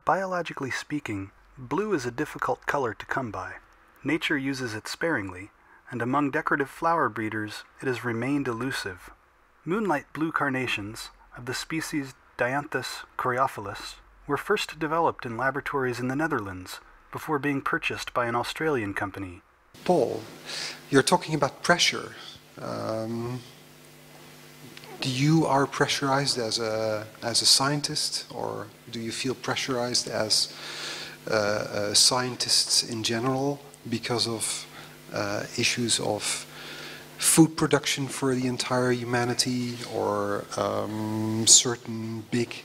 Biologically speaking, blue is a difficult color to come by. Nature uses it sparingly, and among decorative flower breeders it has remained elusive. Moonlight blue carnations, of the species Dianthus coreophyllus, were first developed in laboratories in the Netherlands, before being purchased by an Australian company. Paul, you're talking about pressure. You are pressurized as a scientist, or do you feel pressurized as scientists in general because of issues of food production for the entire humanity, or certain big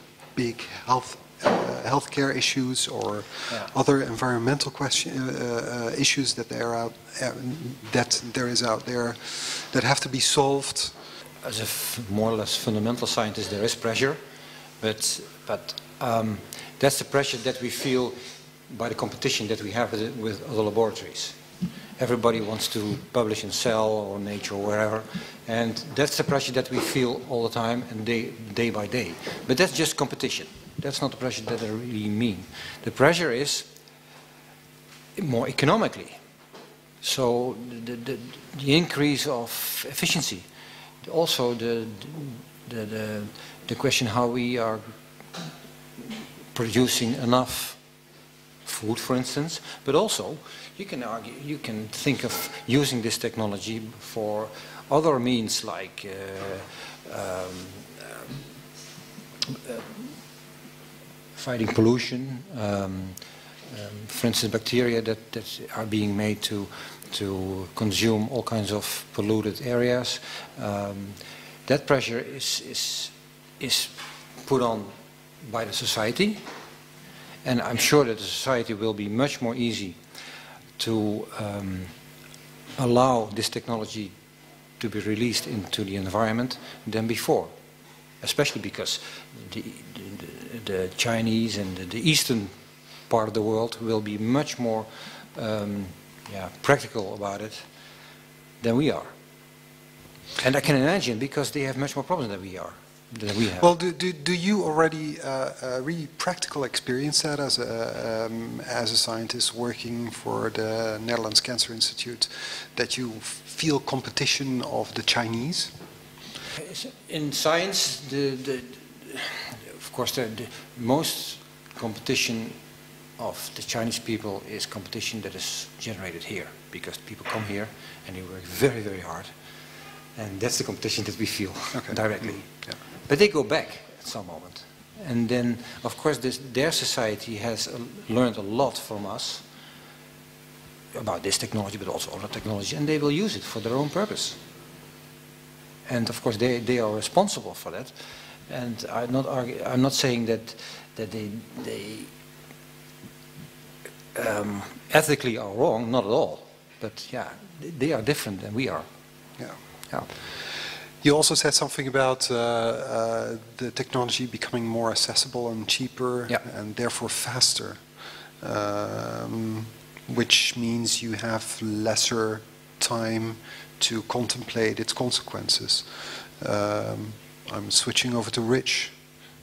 healthcare issues, or other environmental issues that there is out there that have to be solved? As a more or less fundamental scientist, there is pressure, but that's the pressure that we feel by the competition that we have with other laboratories. Everybody wants to publish in Cell or Nature or wherever, and that's the pressure that we feel all the time and day by day. But that's just competition. That's not the pressure that I really mean. The pressure is more economically. So the increase of efficiency. Also the question how we are producing enough food, for instance, but also you can think of using this technology for other means like fighting pollution, for instance bacteria that are being made to consume all kinds of polluted areas. That pressure is put on by the society, and I'm sure that the society will be much more easy to allow this technology to be released into the environment than before, especially because the Chinese and the eastern part of the world will be much more practical about it than we are. And I can imagine because they have much more problems than we have. Well, do you already really practical experience that as a scientist working for the Netherlands Cancer Institute, that you feel competition of the Chinese? In science, of course, the most competition of the Chinese people is competition that is generated here, because people come here and they work very, very hard, and that's the competition that we feel directly. Yeah. But they go back at some moment, and then of course their society has learned a lot from us about this technology, but also other technology, and they will use it for their own purpose. And of course they are responsible for that, and I'm not saying that they ethically are wrong, not at all, but yeah, they are different than we are. Yeah. Yeah. You also said something about the technology becoming more accessible and cheaper, and therefore faster, which means you have lesser time to contemplate its consequences. I'm switching over to Rich.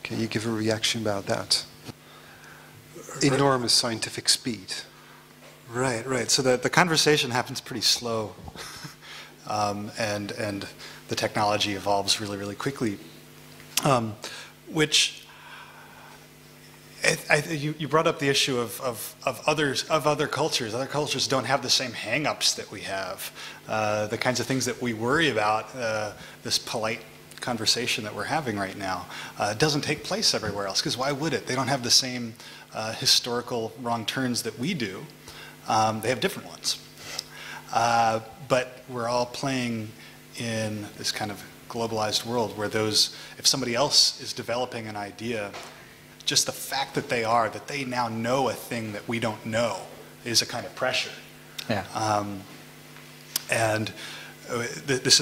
Can you give a reaction about that? Enormous scientific speed. Right. So the conversation happens pretty slow, and the technology evolves really, really quickly. Which you brought up the issue of other cultures. Other cultures don't have the same hang-ups that we have. The kinds of things that we worry about. This polite conversation that we're having right now doesn't take place everywhere else, because why would it? They don't have the same historical wrong turns that we do. They have different ones. But we're all playing in this kind of globalized world where if somebody else is developing an idea, just the fact that they now know a thing that we don't know is a kind of pressure. Yeah. And this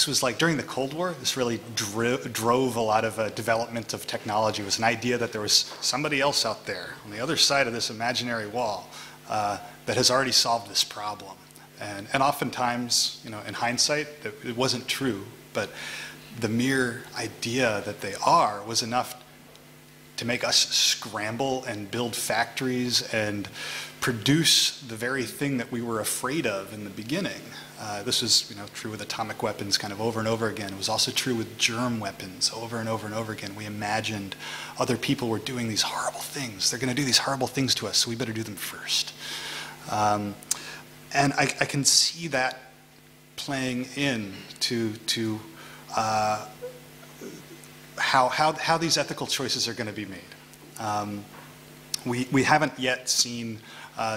was like during the Cold War. This really drove a lot of development of technology. It was an idea that there was somebody else out there on the other side of this imaginary wall that has already solved this problem. And oftentimes, in hindsight, it wasn't true. But the mere idea that they are was enough to make us scramble and build factories and produce the very thing that we were afraid of in the beginning. This was, true with atomic weapons kind of over and over again. It was also true with germ weapons over and over and over again. We imagined other people were doing these horrible things. They're going to do these horrible things to us, so we better do them first. And I can see that playing in to how these ethical choices are going to be made. We haven't yet seen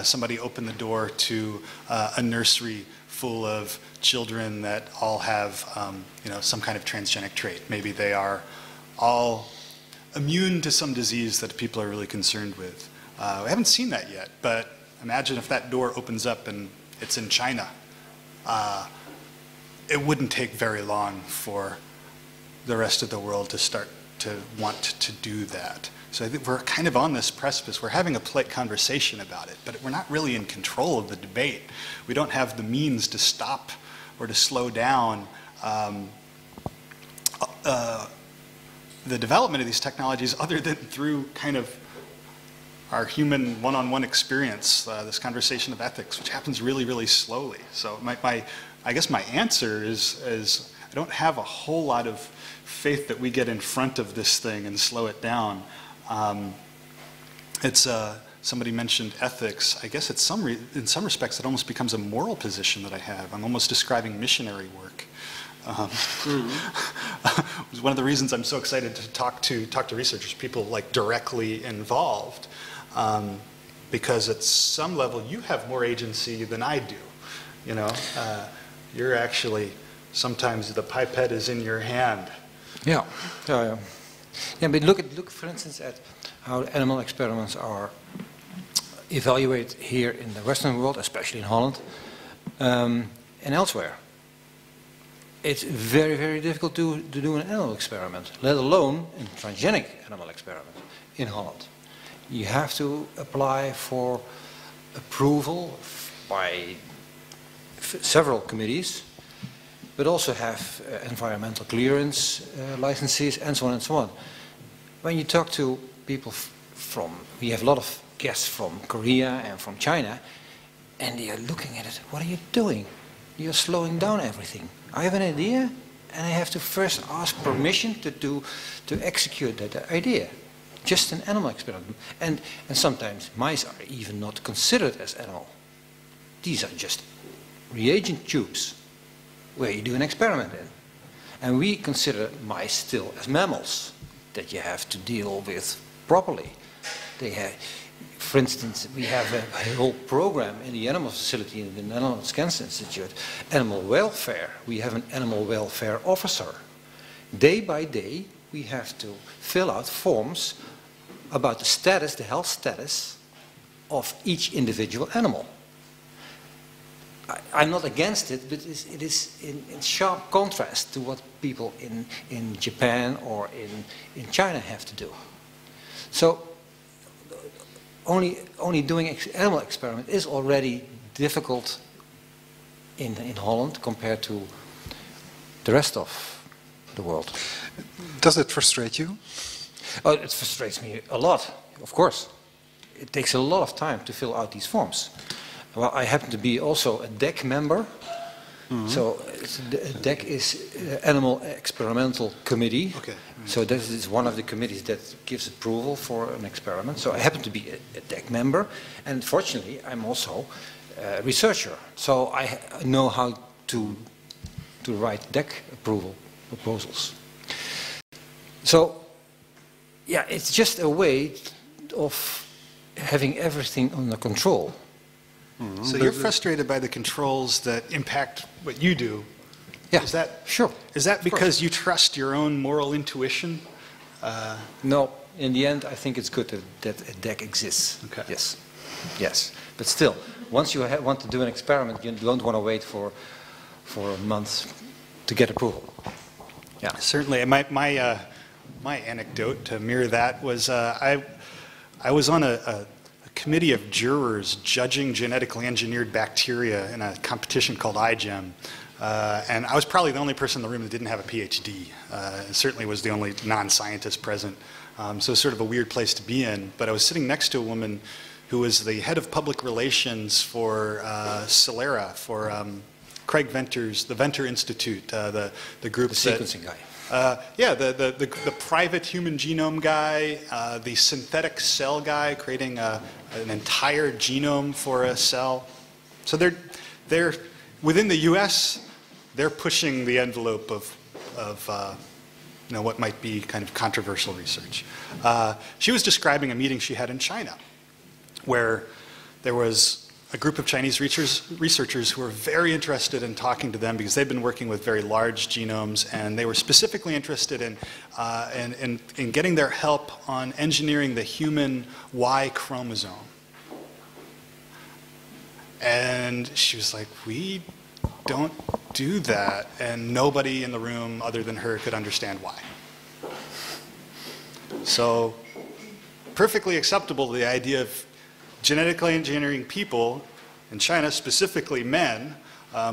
somebody open the door to a nursery full of children that all have some kind of transgenic trait. Maybe they are all immune to some disease that people are really concerned with. We haven't seen that yet, but imagine if that door opens up and it's in China. It wouldn't take very long for the rest of the world to start to want to do that. So I think we're kind of on this precipice. We're having a polite conversation about it, but we're not really in control of the debate. We don't have the means to stop or to slow down the development of these technologies other than through kind of our human one-on-one experience, this conversation of ethics, which happens really, really slowly. So I guess my answer is I don't have a whole lot of faith that we get in front of this thing and slow it down. Somebody mentioned ethics. I guess in some respects it almost becomes a moral position that I have. I'm almost describing missionary work. It was one of the reasons I'm so excited to talk to researchers, people like directly involved, because at some level you have more agency than I do. You're actually, sometimes the pipette is in your hand. Yeah, but look for instance at how animal experiments are evaluated here in the Western world, especially in Holland, and elsewhere. It's very, very difficult to do an animal experiment, let alone a transgenic animal experiment in Holland. You have to apply for approval by several committees, but also have environmental clearance licenses and so on and so on. When you talk to people we have a lot of guests from Korea and from China, and they are looking at it, what are you doing? You're slowing down everything. I have an idea, and I have to first ask permission to execute that idea. Just an animal experiment. And sometimes mice are even not considered as animal. These are just reagent tubes where you do an experiment in. And we consider mice still as mammals that you have to deal with properly. For instance, we have a whole program in the animal facility in the Netherlands Cancer Institute, animal welfare. We have an animal welfare officer. Day by day, we have to fill out forms about the health status of each individual animal. I'm not against it, but it is in sharp contrast to what people in Japan or in China have to do. So only doing animal experiment is already difficult in Holland compared to the rest of the world. Does it frustrate you? Oh, it frustrates me a lot, of course. It takes a lot of time to fill out these forms. Well, I happen to be also a DEC member. Mm-hmm. So DEC is Animal Experimental Committee. Okay. So this is one of the committees that gives approval for an experiment. So I happen to be a DEC member, and fortunately I'm also a researcher. So I know how to write DEC approval proposals. So yeah, it's just a way of having everything under control. Mm-hmm. So you're frustrated by the controls that impact what you do. Yeah, is that sure. Is that because you trust your own moral intuition? No. In the end, I think it's good that a DEC exists. Okay. Yes. But still, once you want to do an experiment, you don't want to wait for a month to get approval. Yeah. Certainly. My anecdote to mirror that was I was on a committee of jurors judging genetically engineered bacteria in a competition called iGEM. And I was probably the only person in the room that didn't have a PhD. And certainly was the only non-scientist present. So it's sort of a weird place to be in. But I was sitting next to a woman who was the head of public relations for Celera, for Craig Venter's, the Venter Institute, the group The sequencing guy. Yeah, the private human genome guy, the synthetic cell guy, creating an entire genome for a cell. So they're within the U.S. They're pushing the envelope of what might be kind of controversial research. She was describing a meeting she had in China, where there was a group of Chinese researchers who were very interested in talking to them because they've been working with very large genomes, and they were specifically interested in getting their help on engineering the human Y chromosome. And she was like, we don't do that. And nobody in the room other than her could understand why. So perfectly acceptable, the idea of genetically engineering people, in China specifically men,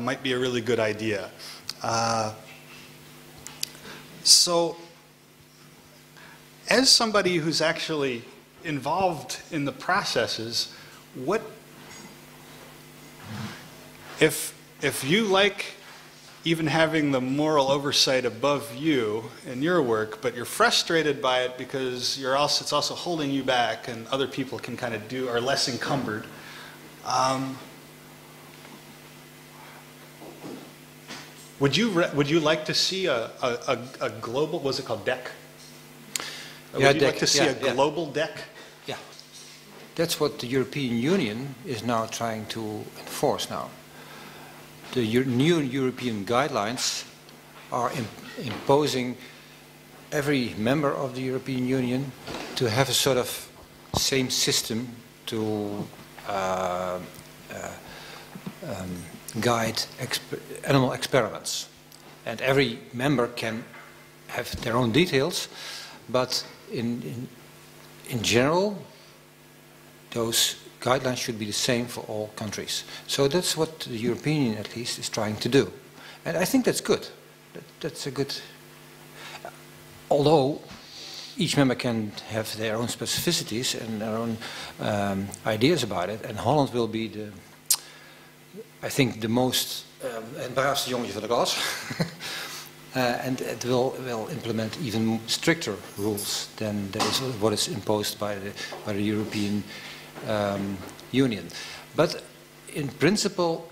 might be a really good idea. So as somebody who's actually involved in the processes, what if you like even having the moral oversight above you in your work, but you're frustrated by it because it's also holding you back, and other people can kind of are less encumbered. Would you like to see a global? Was it called DEC? Yeah, would you like DEC, to see yeah, a global DEC? Yeah, that's what the European Union is now trying to enforce now. The new European guidelines are imposing every member of the European Union to have a sort of same system to guide animal experiments. And every member can have their own details, but in general, those guidelines should be the same for all countries. So that's what the European Union, at least, is trying to do. And I think that's good. That's a good... Although each member can have their own specificities and their own ideas about it, and Holland will be I think the most... het braafste jongetje van de klas. And it will implement even stricter rules than what is imposed by the European Union. But in principle,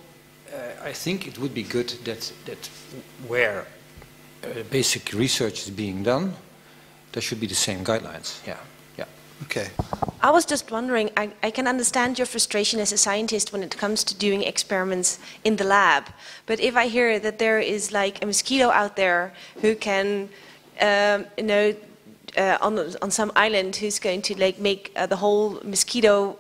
I think it would be good that where basic research is being done, there should be the same guidelines. Yeah. Okay. I was just wondering, I can understand your frustration as a scientist when it comes to doing experiments in the lab. But if I hear that there is like a mosquito out there who can, on some island, who's going to like make the whole mosquito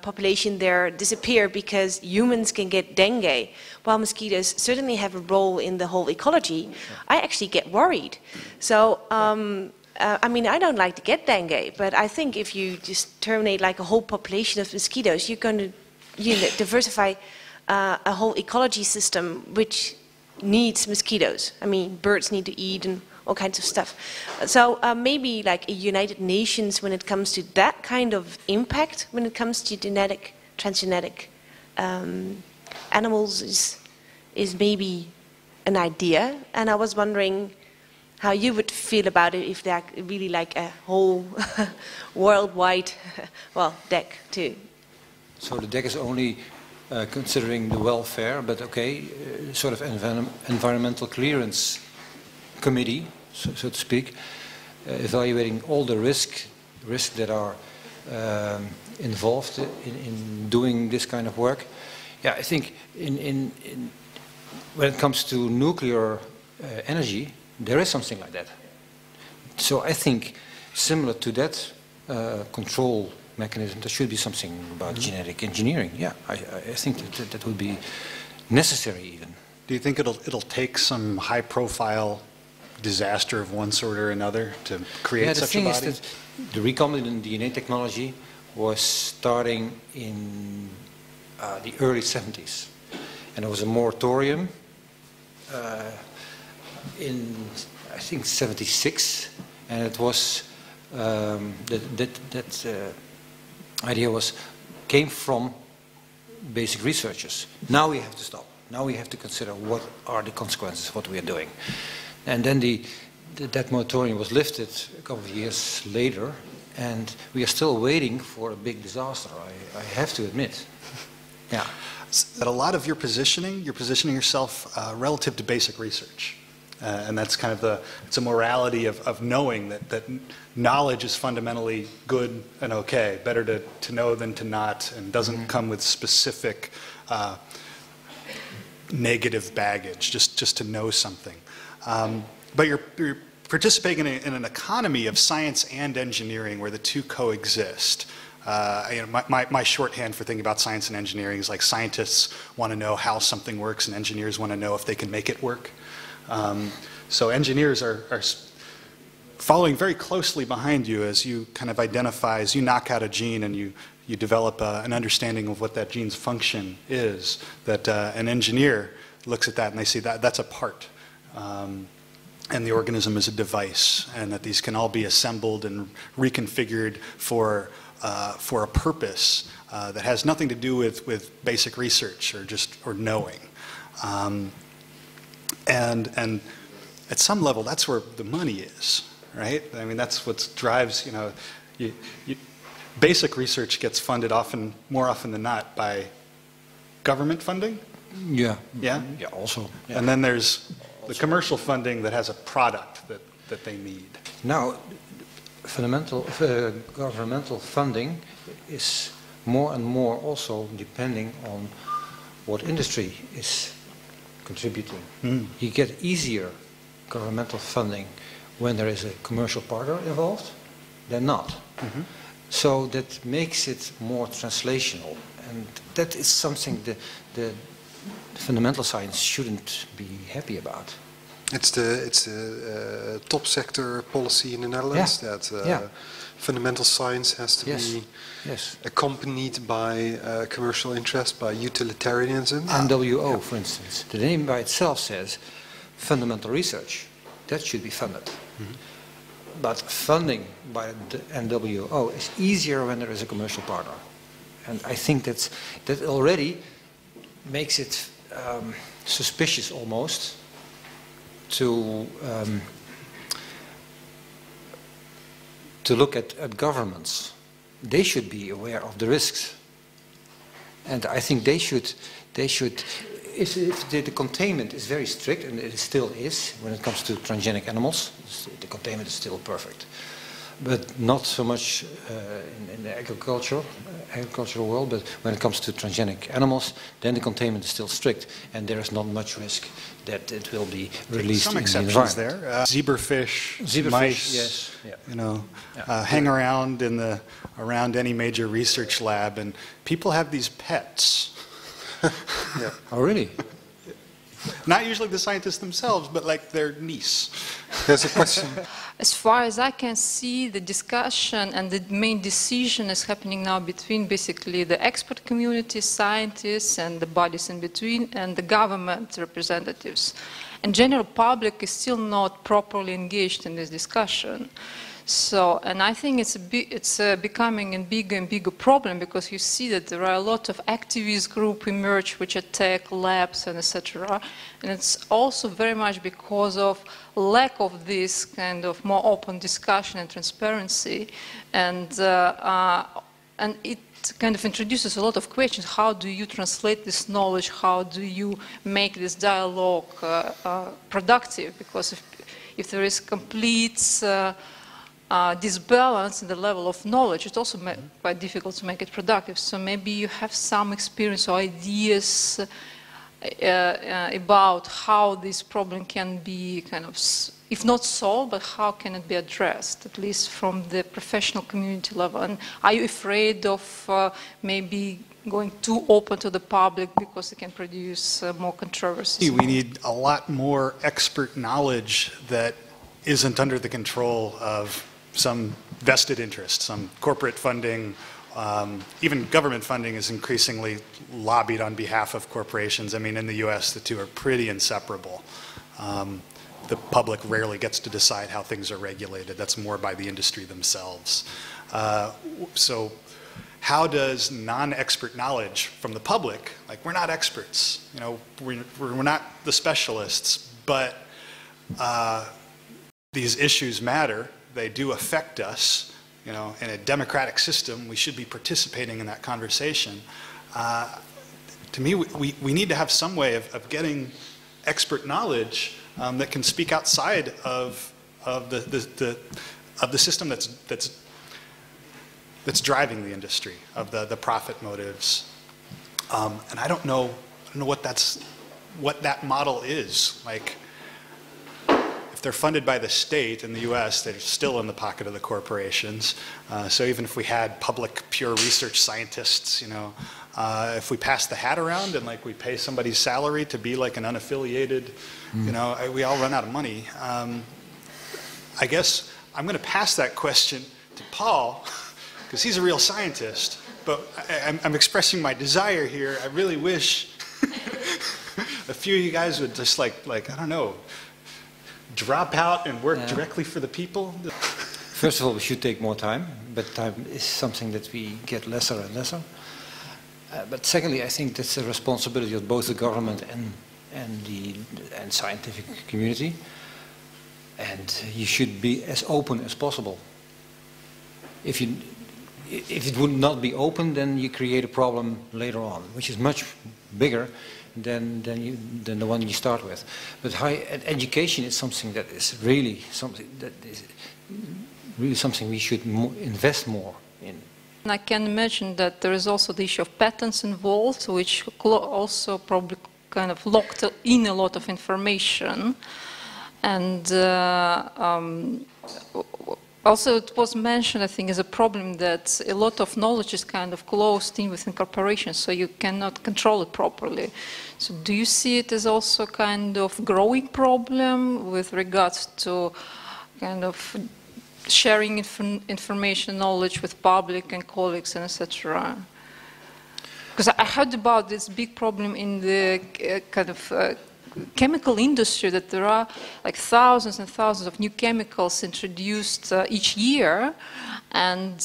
population there disappear because humans can get dengue, while mosquitoes certainly have a role in the whole ecology, I actually get worried. So. I mean, I don't like to get dengue, but I think if you just terminate like a whole population of mosquitoes, you're going to diversify a whole ecology system which needs mosquitoes. I mean, birds need to eat and all kinds of stuff. So maybe like a United Nations when it comes to that kind of impact, when it comes to transgenetic animals is maybe an idea. And I was wondering how you would feel about it if they're really like a whole worldwide, DEC too. So the DEC is only considering the welfare, but okay, sort of environmental clearance committee, so to speak, evaluating all the risks that are involved in doing this kind of work. Yeah, I think when it comes to nuclear energy, there is something like that. So I think similar to that control mechanism, there should be something about genetic engineering. Yeah, I think that would be necessary even. Do you think it'll take some high-profile disaster of one sort or another to create such a body? The thing is that the recombinant DNA technology was starting in the early 70s. And there was a moratorium in, I think, '76, and it was that idea came from basic researchers. Now we have to stop. Now we have to consider what are the consequences of what we are doing. And then that moratorium was lifted a couple of years later, and we are still waiting for a big disaster, I have to admit. Yeah. That a lot of you're positioning yourself relative to basic research. And that's kind of it's a morality of knowing that knowledge is fundamentally good and okay, better to know than to not, and doesn't come with specific negative baggage, just to know something. But you're participating in an economy of science and engineering where the two coexist. My shorthand for thinking about science and engineering is like scientists want to know how something works and engineers want to know if they can make it work. So engineers are following very closely behind you as you kind of identify, as you knock out a gene and you develop an understanding of what that gene's function is, that an engineer looks at that and they see that that's a part. And the organism is a device, and that these can all be assembled and reconfigured for a purpose that has nothing to do with basic research or knowing. And at some level, that's where the money is, right? I mean, that's what drives, basic research gets funded more often than not by government funding. Yeah. Yeah? Yeah, also. Yeah. And then there's the commercial funding that has a product that they need. Now, governmental funding is more and more also depending on what industry is contributing. You get easier governmental funding when there is a commercial partner involved than not. So that makes it more translational, and that is something the fundamental science shouldn't be happy about. It's the top sector policy in the Netherlands that fundamental science has to be accompanied by commercial interest, by utilitarianism. NWO, for instance, the name by itself says fundamental research. That should be funded. But funding by the NWO is easier when there is a commercial partner. And I think that already makes it suspicious almost to look at governments. They should be aware of the risks, and I think they should. If the containment is very strict, and it still is when it comes to transgenic animals, the containment is still perfect, but not so much in the agricultural world. But when it comes to transgenic animals, then the containment is still strict, and there is not much risk that it will be released in the environment. Some exceptions there. Zebrafish, mice, yes, hang around around any major research lab, and people have these pets. Oh, really? Not usually the scientists themselves, but like their niece. There's a question. As far as I can see, the discussion and the main decision is happening now between basically the expert community, scientists, and the bodies in between, and the government representatives. And general public is still not properly engaged in this discussion. So, and I think it's becoming a bigger and bigger problem, because you see that there are a lot of activist groups emerge which attack labs and etc. And it's also very much because of lack of this kind of more open discussion and transparency, and it kind of introduces a lot of questions. How do you translate this knowledge? How do you make this dialogue productive? Because if there is complete disbalance in the level of knowledge, it's also quite difficult to make it productive. So maybe you have some experience or ideas about how this problem can be kind of, if not solved, but how can it be addressed, at least from the professional community level. And are you afraid of maybe going too open to the public because it can produce more controversy? We need a lot more expert knowledge that isn't under the control of some vested interest, some corporate funding, Even government funding is increasingly lobbied on behalf of corporations. I mean, in the US, the two are pretty inseparable. The public rarely gets to decide how things are regulated. That's more by the industry themselves. So how does non-expert knowledge from the public, like we're not experts, you know, we're not the specialists, but these issues matter, they do affect us, you know, in a democratic system, we should be participating in that conversation. To me, we need to have some way of getting expert knowledge that can speak outside of the system that's driving the industry, of the profit motives. And I don't know what that model is. Like, if they're funded by the state in the US, they're still in the pocket of the corporations. So even if we had public, pure research scientists, you know, if we pass the hat around and like we pay somebody's salary to be like an unaffiliated, you know, we all run out of money. I guess I'm going to pass that question to Paul, because he's a real scientist. But I'm expressing my desire here. I really wish a few of you guys would just like I don't know, drop out and work directly for the people. First of all, we should take more time, but time is something that we get lesser and lesser. But secondly, I think that's the responsibility of both the government and the scientific community. And you should be as open as possible. If it would not be open, then you create a problem later on, which is much bigger than the one you start with. But higher education is something that is really something we should invest more in. I can imagine that there is also the issue of patents involved, which also probably kind of locked in a lot of information. And also it was mentioned, I think, as a problem that a lot of knowledge is kind of closed in within corporations, so you cannot control it properly. So do you see it as also kind of growing problem with regards to kind of sharing information, knowledge with public and colleagues and etc.? Because I heard about this big problem in the kind of chemical industry, that there are like thousands and thousands of new chemicals introduced each year, and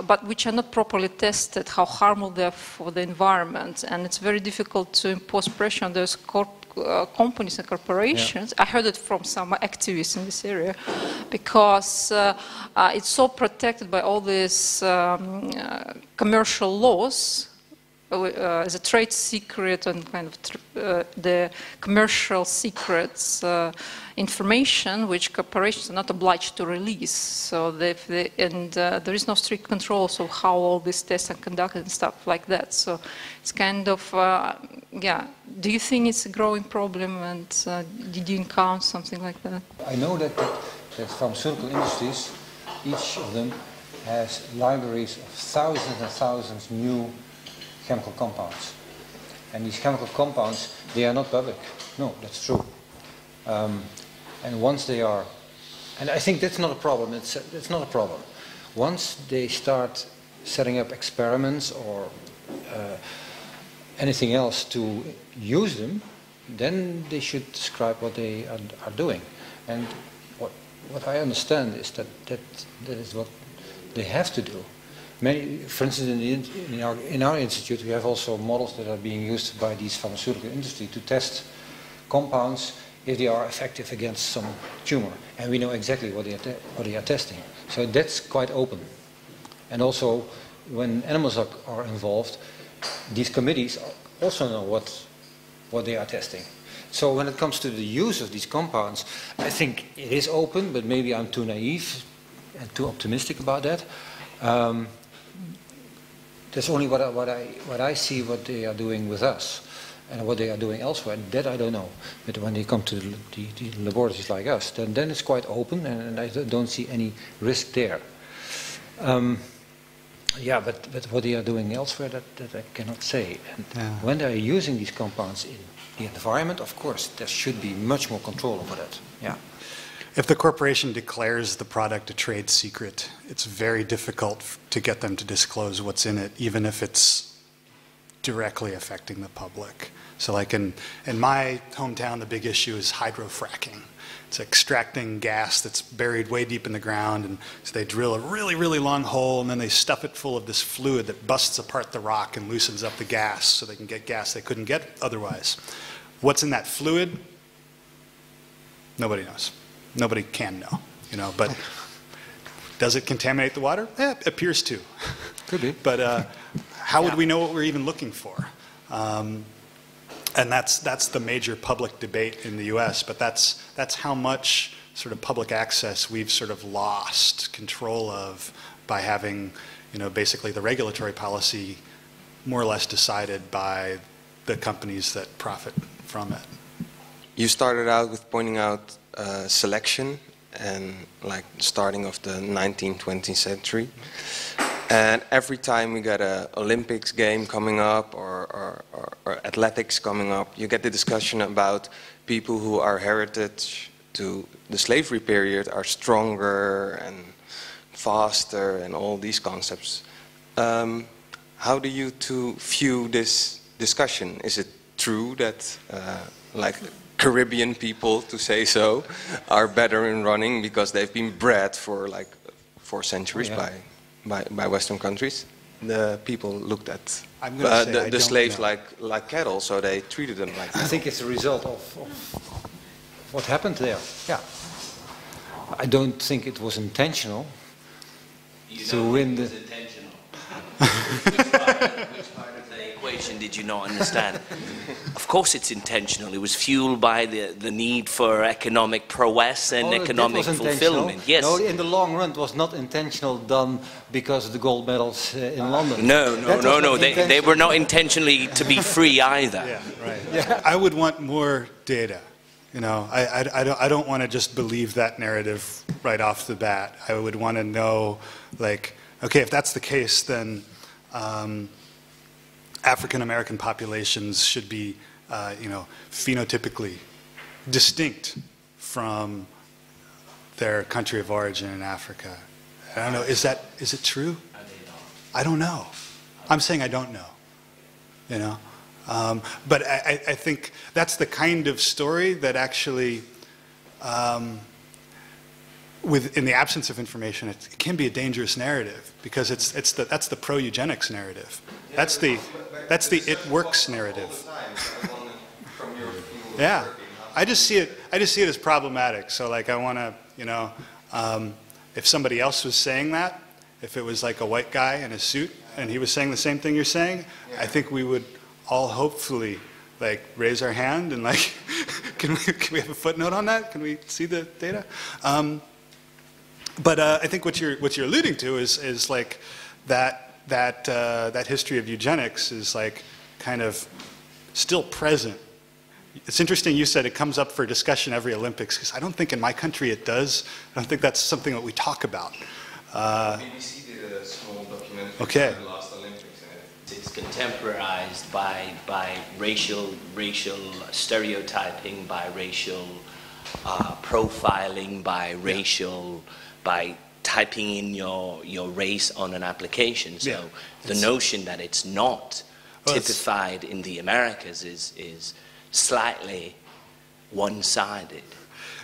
but which are not properly tested, how harmful they are for the environment, and it's very difficult to impose pressure on those companies and corporations. Yeah. I heard it from some activists in this area, because it's so protected by all these commercial laws. As a trade secret and kind of the commercial secrets information which corporations are not obliged to release. So there is no strict control of how all these tests are conducted and stuff like that. So it's kind of, yeah. Do you think it's a growing problem, and did you encounter something like that? I know that pharmaceutical industries, each of them has libraries of thousands and thousands new chemical compounds, and these chemical compounds, they are not public. No, that's true. And once they are, and I think that's not a problem. It's not a problem. Once they start setting up experiments or anything else to use them, then they should describe what they are doing. And what I understand is that is what they have to do. For instance, in our institute, we have also models that are being used by these pharmaceutical industry to test compounds if they are effective against some tumor, and we know exactly what they are testing. So that's quite open. And also, when animals are involved, these committees also know what they are testing. So when it comes to the use of these compounds, I think it is open, but maybe I'm too naive and too optimistic about that. That's only what I see what they are doing with us, and what they are doing elsewhere. That I don't know. But when they come to the laboratories like us, then it's quite open, and I don't see any risk there. Yeah, but what they are doing elsewhere, that I cannot say. And when they are using these compounds in the environment, of course, there should be much more control over that. Yeah. If the corporation declares the product a trade secret, it's very difficult to get them to disclose what's in it, even if it's directly affecting the public. So like in my hometown, the big issue is hydrofracking. It's extracting gas that's buried way deep in the ground, and so they drill a really, really long hole, and then they stuff it full of this fluid that busts apart the rock and loosens up the gas so they can get gas they couldn't get otherwise. What's in that fluid? Nobody knows. Nobody can know, you know, but does it contaminate the water? It appears to. Could be. But how would we know what we're even looking for? And that's the major public debate in the US, but that's how much sort of public access we've sort of lost control of by having, you know, basically the regulatory policy more or less decided by the companies that profit from it. You started out with pointing out selection and like starting of the 19th, 20th century. And every time we get an Olympics game coming up or athletics coming up, you get the discussion about people who are heritage to the slavery period are stronger and faster and all these concepts. How do you two view this discussion? Is it true that like Caribbean people, to say so, are better in running because they've been bred for like 4 centuries by Western countries? The people looked at the slaves like cattle, so they treated them like cattle. I think it's a result of what happened there. Yeah. I don't think it was intentional to win the... Which part of the equation did you not understand? Of course it's intentional. It was fueled by the need for economic prowess and economic fulfillment. Yes. No, in the long run it was not intentional done because of the gold medals in London. No. They were not intentionally to be free either. Yeah, right. Yeah. I would want more data. You know, I don't want to just believe that narrative right off the bat. I would want to know, like, okay, if that's the case, then African American populations should be, you know, phenotypically distinct from their country of origin in Africa. I don't know. Is it true? I don't know. I'm saying I don't know. You know, but I think that's the kind of story that actually. In the absence of information, it can be a dangerous narrative because that's the pro-eugenics narrative. That's the it works narrative. Yeah, I just see it as problematic. So like I want to, you know, if somebody else was saying that, if it was like a white guy in a suit and he was saying the same thing you're saying, I think we would all hopefully like raise our hand and like, can we have a footnote on that? Can we see the data? But I think what you're alluding to is like that history of eugenics is like kind of still present. It's interesting you said it comes up for discussion every Olympics because I don't think in my country it does. I don't think that's something that we talk about. BBC did a small documentary on the last Olympics. It's contemporized by racial stereotyping, by racial profiling, by racial. By typing in your race on an application. So the notion that it's not typified in the Americas is slightly one-sided.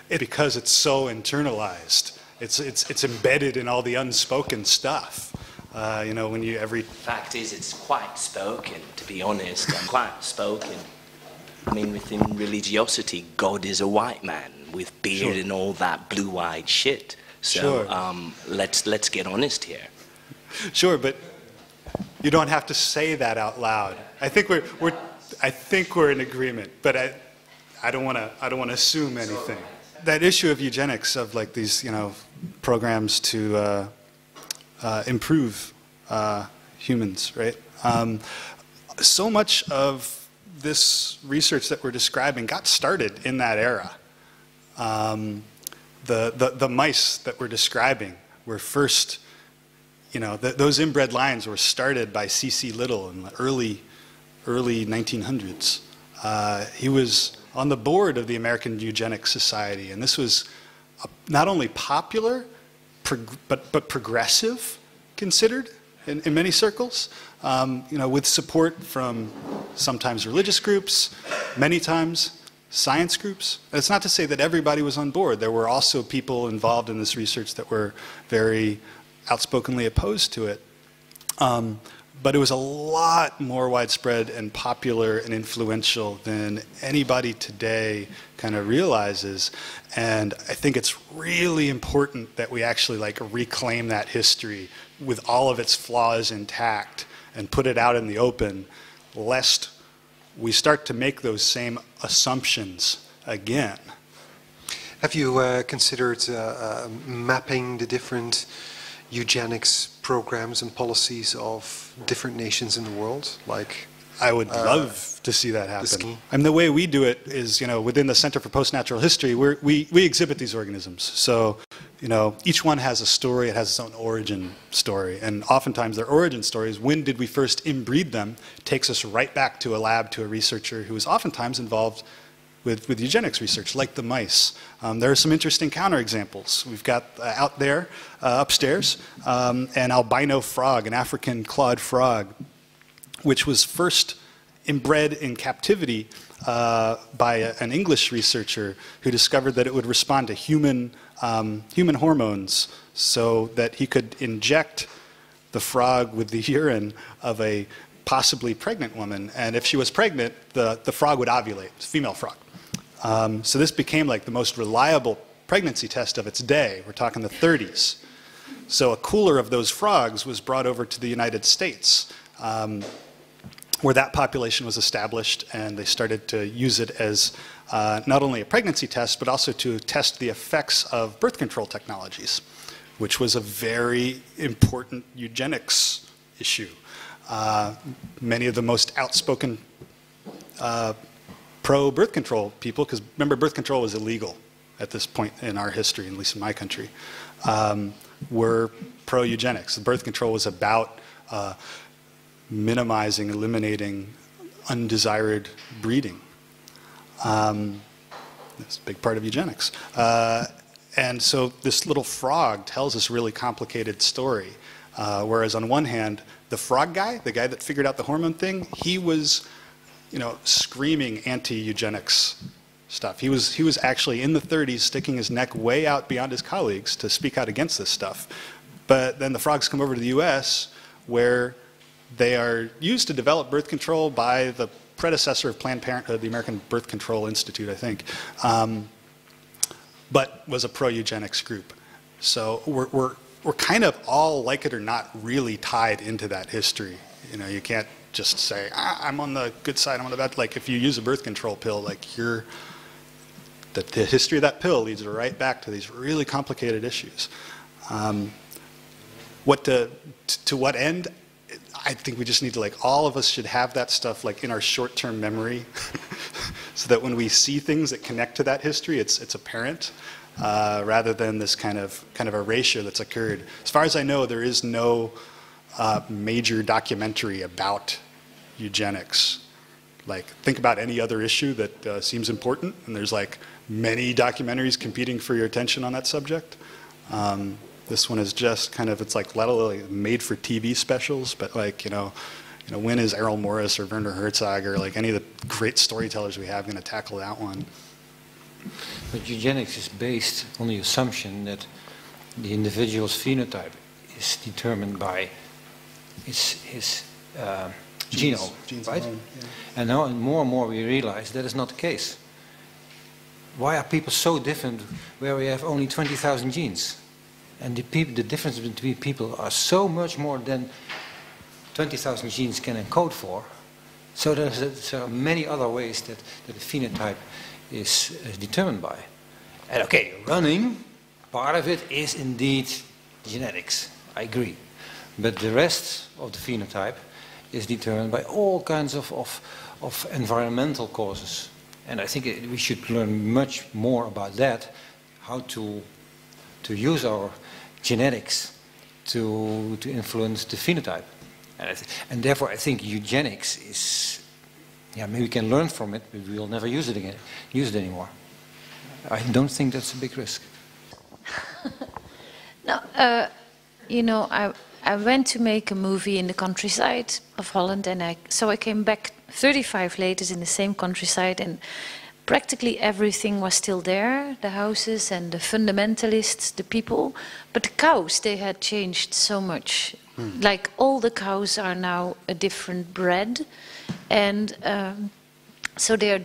Because it's so internalized. It's embedded in all the unspoken stuff. You know, when you Fact is, it's quite spoken, to be honest. Quite spoken. I mean, within religiosity, God is a white man with beard and all that blue-eyed shit. So let's get honest here. Sure, but you don't have to say that out loud. I think we're in agreement, but I don't want to assume anything. That issue of eugenics, of like these, you know, programs to improve humans, right? So much of this research that we're describing got started in that era. The mice that we're describing were first, you know, those inbred lines were started by C.C. Little in the early 1900s. He was on the board of the American Eugenics Society, and this was not only popular, but progressive considered in many circles, with support from sometimes religious groups, many times science groups. It's not to say that everybody was on board. There were also people involved in this research that were very outspokenly opposed to it. But it was a lot more widespread and popular and influential than anybody today kind of realizes. And I think it's really important that we actually reclaim that history with all of its flaws intact and put it out in the open, lest we start to make those same assumptions again. Have you considered mapping the different eugenics programs and policies of different nations in the world? I would love to see that happen. And the way we do it is, within the Center for Post-Natural History, we exhibit these organisms. So, each one has a story, it has its own origin story. And oftentimes their origin stories, when did we first inbreed them, takes us right back to a lab, to a researcher who is oftentimes involved with eugenics research, like the mice. There are some interesting counterexamples. We've got out there, upstairs, an albino frog, an African clawed frog, which was first inbred in captivity by an English researcher who discovered that it would respond to human hormones, so that he could inject the frog with the urine of a possibly pregnant woman. And if she was pregnant, the frog would ovulate. It's a female frog. So this became the most reliable pregnancy test of its day. We're talking the 30s. So a cooler of those frogs was brought over to the United States, where that population was established, and they started to use it as not only a pregnancy test, but also to test the effects of birth control technologies, which was a very important eugenics issue. Many of the most outspoken pro-birth control people, because remember, birth control was illegal at this point in our history, at least in my country, were pro-eugenics. The birth control was about minimizing, eliminating undesired breeding. That's a big part of eugenics. And so this little frog tells this really complicated story. Whereas on one hand, the frog guy, the guy that figured out the hormone thing, he was screaming anti-eugenics stuff. He was actually in the 30s sticking his neck way out beyond his colleagues to speak out against this stuff. But then the frogs come over to the US, where they are used to develop birth control by the predecessor of Planned Parenthood, the American Birth Control Institute, I think, but was a pro-eugenics group. So we're kind of all, like it or not, really tied into that history. You can't just say, I'm on the good side, I'm on the bad. If you use a birth control pill, the history of that pill leads right back to these really complicated issues. To what end? I think we just need to, all of us should have that stuff, in our short-term memory, so that when we see things that connect to that history, it's apparent, rather than this kind of erasure that's occurred. As far as I know, there is no major documentary about eugenics. Think about any other issue that seems important, and there's many documentaries competing for your attention on that subject. This one is just it's literally made for TV specials, but when is Errol Morris or Werner Herzog or any of the great storytellers we have going to tackle that one? But eugenics is based on the assumption that the individual's phenotype is determined by his genome, right? Alone, yeah. And now more and more we realize that is not the case. Why are people so different where we have only 20,000 genes? And the difference between people are so much more than 20,000 genes can encode for. So there are many other ways that the phenotype is determined by. And okay, running, part of it is indeed genetics, I agree. But the rest of the phenotype is determined by all kinds of environmental causes. And I think we should learn much more about that, how to use our genetics to influence the phenotype. And therefore I think eugenics is, maybe we can learn from it, but we'll never use it anymore. I don't think that's a big risk. No, you know, I went to make a movie in the countryside of Holland, and so I came back 35 later in the same countryside, and practically everything was still there, the houses and the fundamentalists, the people, but the cows, they had changed so much. Like all the cows are now a different breed, and so they're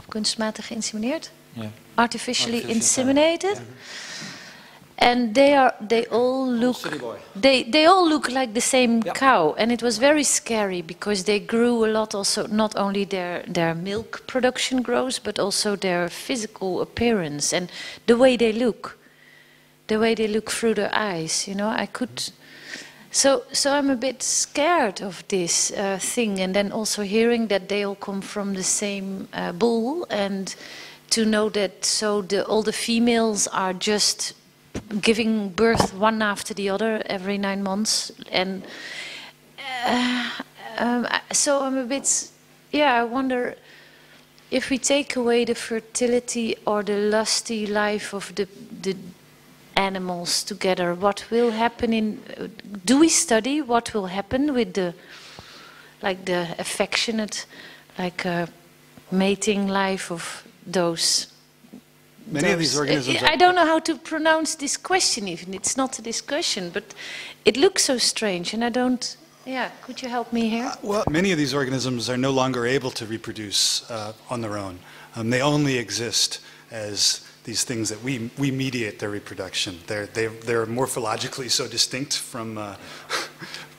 kunstmatig geïnsemineerd, artificially inseminated. And they all look they all look like the same cow, and it was very scary because they grew a lot. Also, not only their milk production grows, but also their physical appearance and the way they look through their eyes. You know, I could. So I'm a bit scared of this thing, and then also hearing that they all come from the same bull, and to know that all the females are just giving birth one after the other every 9 months, and so I'm a bit, I wonder if we take away the fertility or the lusty life of the animals together, what will happen do we study what will happen with the affectionate, mating life of those? Many of these organisms. I don't know how to pronounce this question even. It's not a discussion, but it looks so strange, and I don't. Could you help me here? Well, many of these organisms are no longer able to reproduce on their own. They only exist as these things that we mediate their reproduction. They're morphologically so distinct from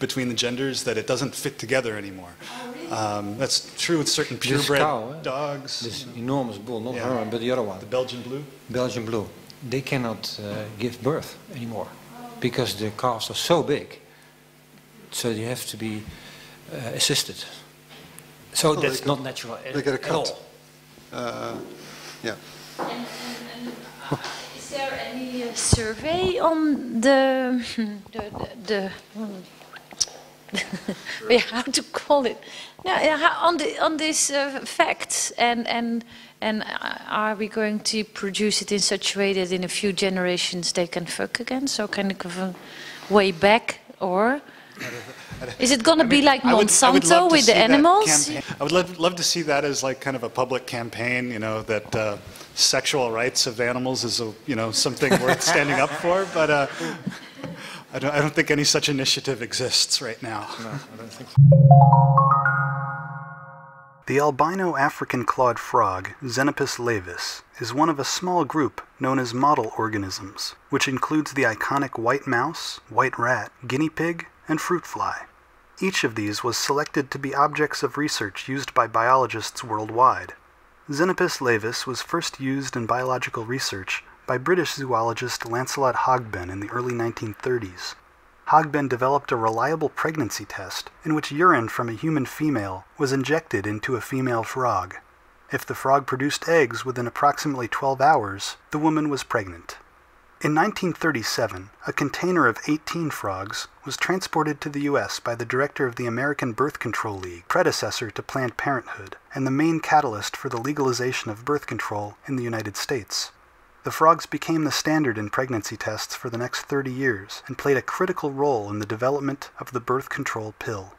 between the genders that it doesn't fit together anymore. That's true with certain purebred dogs. This enormous bull, not her, but the other one. The Belgian blue? Belgian blue. They cannot give birth anymore because the calves are so big. So they have to be assisted. So that's not natural they get a cut. at all. And is there any survey on the how to call it? On these facts, and are we going to produce it in such a way that in a few generations they can fuck again? So kind of a way back, or is it going to be like Monsanto with the animals? I would love to see that as like kind of a public campaign, you know, that sexual rights of animals is something worth standing up for, but I don't think any such initiative exists right now. No, I don't think so. The albino African clawed frog, Xenopus laevis, is one of a small group known as model organisms, which includes the iconic white mouse, white rat, guinea pig, and fruit fly. Each of these was selected to be objects of research used by biologists worldwide. Xenopus laevis was first used in biological research by British zoologist Lancelot Hogben in the early 1930s. Hogben developed a reliable pregnancy test in which urine from a human female was injected into a female frog. If the frog produced eggs within approximately 12 hours, the woman was pregnant. In 1937, a container of 18 frogs was transported to the U.S. by the director of the American Birth Control League, predecessor to Planned Parenthood, and the main catalyst for the legalization of birth control in the United States. The frogs became the standard in pregnancy tests for the next 30 years and played a critical role in the development of the birth control pill.